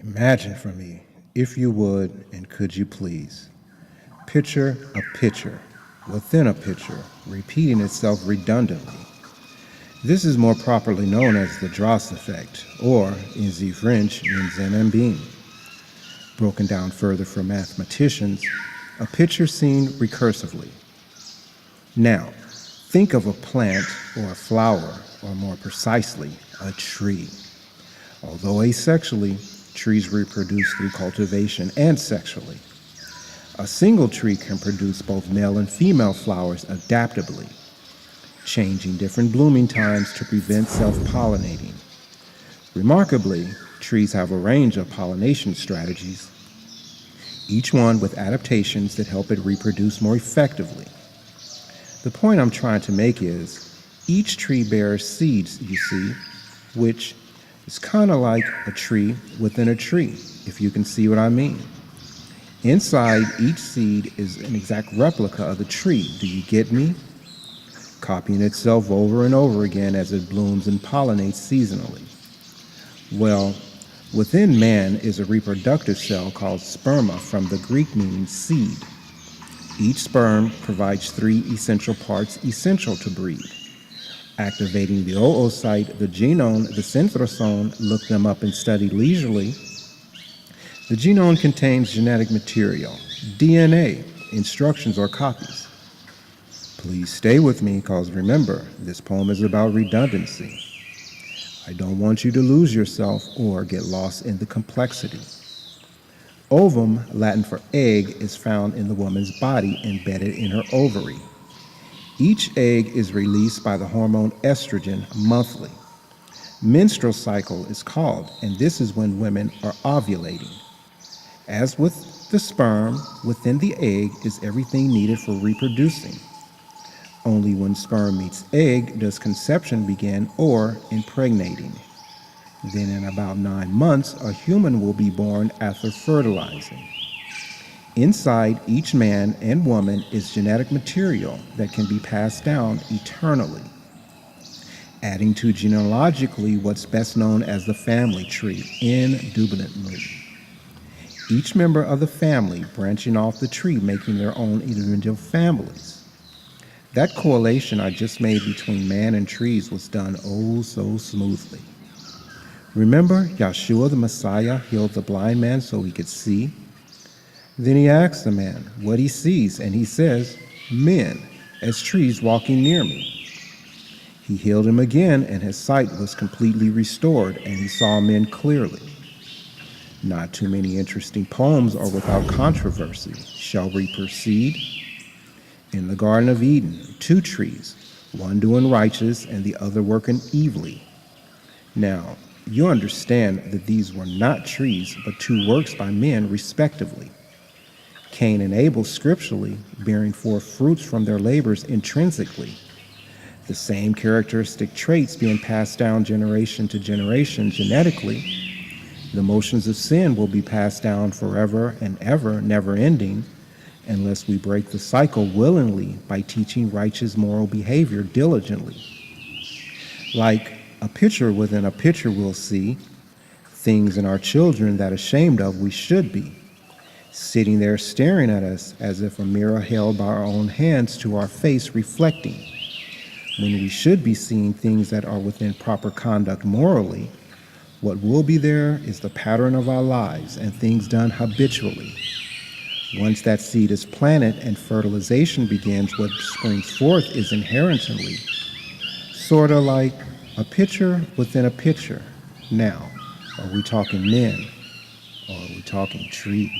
Imagine for me, if you would and could you please, picture a picture within a picture repeating itself redundantly. This is more properly known as the Dross effect, or in the French, Minzen broken down further for mathematicians, a picture seen recursively. Now, think of a plant or a flower, or more precisely, a tree. Although asexually, trees reproduce through cultivation and sexually. A single tree can produce both male and female flowers adaptably, changing different blooming times to prevent self-pollinating. Remarkably, trees have a range of pollination strategies, each one with adaptations that help it reproduce more effectively. The point I'm trying to make is, each tree bears seeds, you see, which is kind of like a tree within a tree, if you can see what I mean. Inside each seed is an exact replica of the tree, do you get me? Copying itself over and over again as it blooms and pollinates seasonally. Well, within man is a reproductive cell called sperma, from the Greek meaning seed. Each sperm provides 3 essential parts essential to breed. Activating the oocyte, the genome, the centrosome, look them up and study leisurely. The genome contains genetic material, DNA, instructions or copies. Please stay with me, because remember, this poem is about redundancy. I don't want you to lose yourself or get lost in the complexity. Ovum, Latin for egg, is found in the woman's body, embedded in her ovary. Each egg is released by the hormone estrogen monthly. Menstrual cycle is called, and this is when women are ovulating. As with the sperm, within the egg is everything needed for reproducing. Only when sperm meets egg does conception begin, or impregnating. Then in about 9 months, a human will be born after fertilizing. Inside each man and woman is genetic material that can be passed down eternally, adding to genealogically what's best known as the family tree, indubitably. Each member of the family branching off the tree, making their own individual families. That correlation I just made between man and trees was done oh so smoothly. Remember, Yeshua the Messiah healed the blind man so he could see? Then he asks the man what he sees, and he says, men, as trees walking near me. He healed him again, and his sight was completely restored, and he saw men clearly. Not too many interesting poems are without controversy. Shall we proceed? In the Garden of Eden, 2 trees, one doing righteous and the other working evilly. Now, you understand that these were not trees, but 2 works by men respectively. Cain and Abel scripturally, bearing forth fruits from their labors intrinsically. The same characteristic traits being passed down generation to generation genetically. The motions of sin will be passed down forever and ever, never ending, unless we break the cycle willingly by teaching righteous moral behavior diligently. Like a picture within a picture, we'll see things in our children that ashamed of we should be, sitting there staring at us as if a mirror held by our own hands to our face reflecting, when we should be seeing things that are within proper conduct morally. What will be there is the pattern of our lives and things done habitually. Once that seed is planted and fertilization begins, what springs forth is inherently sort of like a picture within a picture. Now, are we talking men, or are we talking trees?